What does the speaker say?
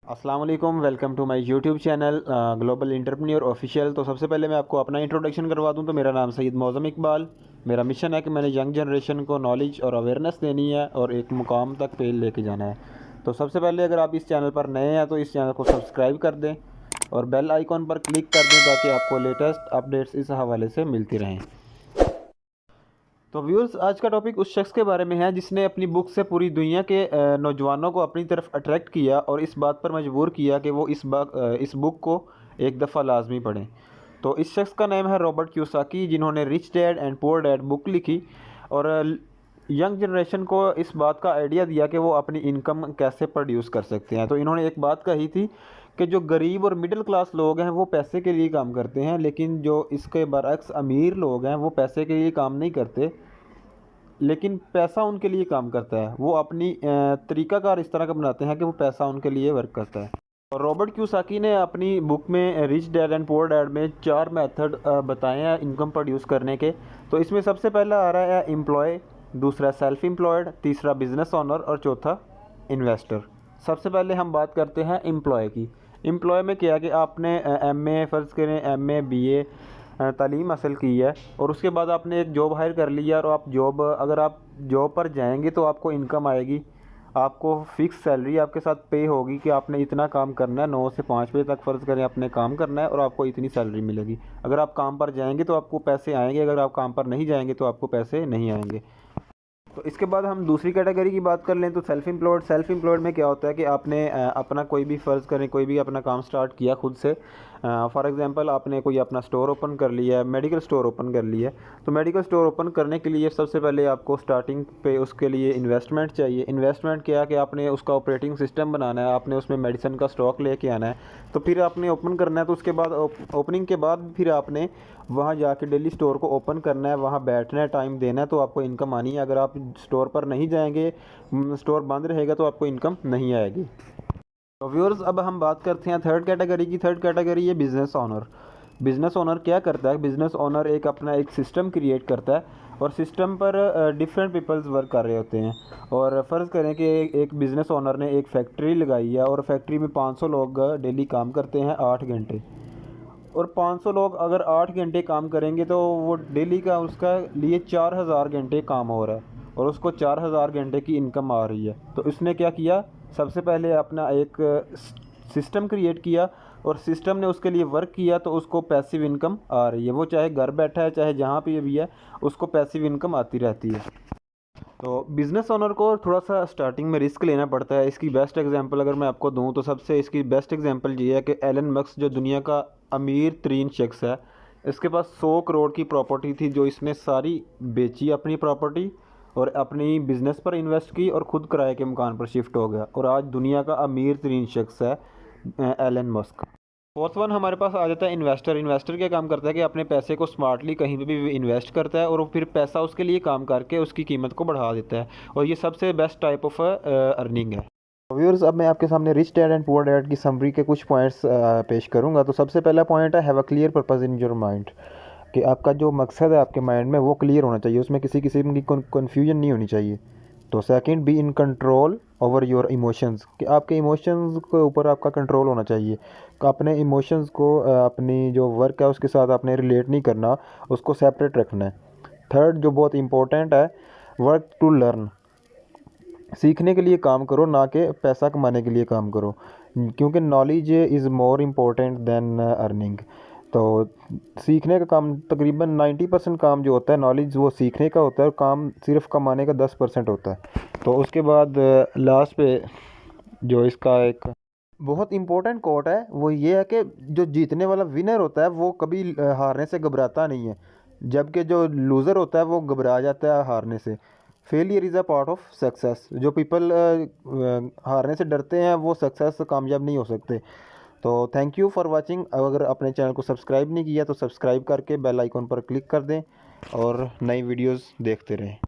अस्सलाम वालेकुम, welcome to my YouTube channel global entrepreneur official. तो सबसे पहले मैं आपको अपना इंट्रोडक्शन करवा दूं। तो मेरा नाम सईद मौज़म इकबाल। मेरा मिशन है कि मैंने यंग जनरेशन को नॉलेज और अवेयरनेस देनी है और एक मुकाम तक पे लेके जाना है। तो सबसे पहले अगर आप इस चैनल पर नए हैं तो इस चैनल को सब्सक्राइब कर दें और बेल आइकॉन पर क्लिक कर दें ताकि आपको लेटेस्ट अपडेट्स इस हवाले से मिलती रहें। तो व्यूअर्स, आज का टॉपिक उस शख्स के बारे में है जिसने अपनी बुक से पूरी दुनिया के नौजवानों को अपनी तरफ अट्रैक्ट किया और इस बात पर मजबूर किया कि वो इस बुक को एक दफ़ा लाजमी पढ़ें। तो इस शख्स का नाम है रॉबर्ट कियोसाकी, जिन्होंने rich dad and poor dad book लिखी और यंग जनरेशन को इस बात का आइडिया दिया कि वो अपनी इनकम कैसे प्रोड्यूस कर सकते हैं। तो इन्होंने एक बात कही थी कि जो गरीब और मिडिल क्लास लोग हैं वो पैसे के लिए काम करते हैं, लेकिन जो इसके बरअक्स अमीर लोग हैं वो पैसे के लिए काम नहीं करते, लेकिन पैसा उनके लिए काम करता है। वो अपनी तरीक़ाकार इस तरह का बनाते हैं कि वो पैसा उनके लिए वर्क करता है। और रॉबर्ट कियोसाकी ने अपनी बुक में rich dad and poor dad में 4 मेथड बताए हैं इनकम प्रोड्यूस करने के। तो इसमें सबसे पहला आ रहा है एम्प्लॉय, दूसरा सेल्फ एम्प्लॉयड, तीसरा बिजनेस ओनर और चौथा इन्वेस्टर। सबसे पहले हम बात करते हैं एम्प्लॉय की। एम्प्लॉय में क्या है कि आपने एमए फ़र्ज़ करें एमए बीए तालीम हासिल की है और उसके बाद आपने एक जॉब हायर कर लिया और अगर आप जॉब पर जाएंगे तो आपको इनकम आएगी, आपको फ़िक्स सैलरी आपके साथ पे होगी कि आपने इतना काम करना है, 9 से 5 बजे तक फ़र्ज़ करें आपने काम करना है और आपको इतनी सैलरी मिलेगी। अगर आप काम पर जाएंगे तो आपको पैसे आएंगे, अगर आप काम पर नहीं जाएंगे तो आपको पैसे नहीं आएंगे। तो इसके बाद हम दूसरी कैटेगरी की बात कर लें तो सेल्फ़ एम्प्लॉयड में क्या होता है कि आपने अपना कोई भी फ़र्ज़ करें कोई भी अपना काम स्टार्ट किया खुद से। फॉर एग्ज़ाम्पल आपने कोई अपना स्टोर ओपन कर लिया है, मेडिकल स्टोर ओपन कर लिया है। तो मेडिकल स्टोर ओपन करने के लिए सबसे पहले आपको स्टार्टिंग पे उसके लिए इन्वेस्टमेंट चाहिए। इन्वेस्टमेंट क्या है कि आपने उसका ऑपरेटिंग सिस्टम बनाना है, आपने उसमें मेडिसिन का स्टॉक लेके आना है। तो फिर आपने ओपन करना है, तो उसके बाद ओपनिंग के बाद फिर आपने वहाँ जाके डेली स्टोर को ओपन करना है, वहाँ बैठना है, टाइम देना है, तो आपको इनकम आनी है। अगर आप स्टोर पर नहीं जाएंगे, स्टोर बंद रहेगा तो आपको इनकम नहीं आएगी। तो व्यूअर्स, अब हम बात करते हैं थर्ड कैटेगरी की। थर्ड कैटेगरी है बिज़नेस ओनर। बिज़नेस ओनर क्या करता है? बिज़नेस ओनर अपना एक सिस्टम क्रिएट करता है और सिस्टम पर डिफरेंट पीपल्स वर्क कर रहे होते हैं। और फ़र्ज़ करें कि एक बिज़नेस ओनर ने एक फैक्ट्री लगाई है और फैक्ट्री में 500 लोग डेली काम करते हैं 8 घंटे। और 500 लोग अगर 8 घंटे काम करेंगे तो वो डेली का उसका लिए 4000 घंटे काम हो रहा है और उसको 4000 घंटे की इनकम आ रही है। तो उसने क्या किया? सबसे पहले अपना एक सिस्टम क्रिएट किया और सिस्टम ने उसके लिए वर्क किया तो उसको पैसिव इनकम आ रही है। वो चाहे घर बैठा है चाहे जहाँ पे भी है, उसको पैसिव इनकम आती रहती है। तो बिज़नेस ओनर को थोड़ा सा स्टार्टिंग में रिस्क लेना पड़ता है। इसकी बेस्ट एग्जांपल अगर मैं आपको दूं तो सबसे इसकी बेस्ट एग्जांपल ये है कि एलन मस्क जो दुनिया का अमीर तरीन शख्स है, इसके पास 100 करोड़ की प्रॉपर्टी थी जो इसने सारी बेची अपनी प्रॉपर्टी और अपनी बिज़नेस पर इन्वेस्ट की और ख़ुद किराए के मकान पर शिफ्ट हो गया और आज दुनिया का अमीर तरीन शख्स है एलन मस्क। फोर्थ वन हमारे पास आ जाता है इन्वेस्टर। इन्वेस्टर क्या काम करता है कि अपने पैसे को स्मार्टली कहीं पे भी इन्वेस्ट करता है और फिर पैसा उसके लिए काम करके उसकी कीमत को बढ़ा देता है और ये सबसे बेस्ट टाइप ऑफ अर्निंग है। व्यूअर्स, अब मैं आपके सामने rich dad and poor dad की समरी के कुछ पॉइंट्स पेश करूंगा। तो सबसे पहला पॉइंट है have a clear purpose in your mind, कि आपका जो मकसद है आपके माइंड में वो क्लियर होना चाहिए, उसमें किसी किस्म की कन्फ्यूजन नहीं होनी चाहिए। तो second, be in control over your emotions, कि आपके इमोशंस के ऊपर आपका कंट्रोल होना चाहिए। कि अपने इमोशंस को अपनी जो वर्क है उसके साथ आपने रिलेट नहीं करना, उसको सेपरेट रखना है। थर्ड, जो बहुत इंपॉर्टेंट है, वर्क टू लर्न, सीखने के लिए काम करो ना कि पैसा कमाने के लिए काम करो, क्योंकि knowledge is more important than earning. तो सीखने का काम तकरीबन 90% काम जो होता है नॉलेज वो सीखने का होता है और काम सिर्फ कमाने का 10% होता है। तो उसके बाद लास्ट पे जो इसका एक बहुत इम्पोर्टेंट कोट है वो ये है कि जो जीतने वाला विनर होता है वो कभी हारने से घबराता नहीं है, जबकि जो लूज़र होता है वो घबरा जाता है हारने से। Failure is a part of success. जो पीपल हारने से डरते हैं वो सक्सेस कामयाब नहीं हो सकते। तो थैंक यू फॉर वाचिंग। अगर अपने चैनल को सब्सक्राइब नहीं किया तो सब्सक्राइब करके बेल आइकॉन पर क्लिक कर दें और नई वीडियोस देखते रहें।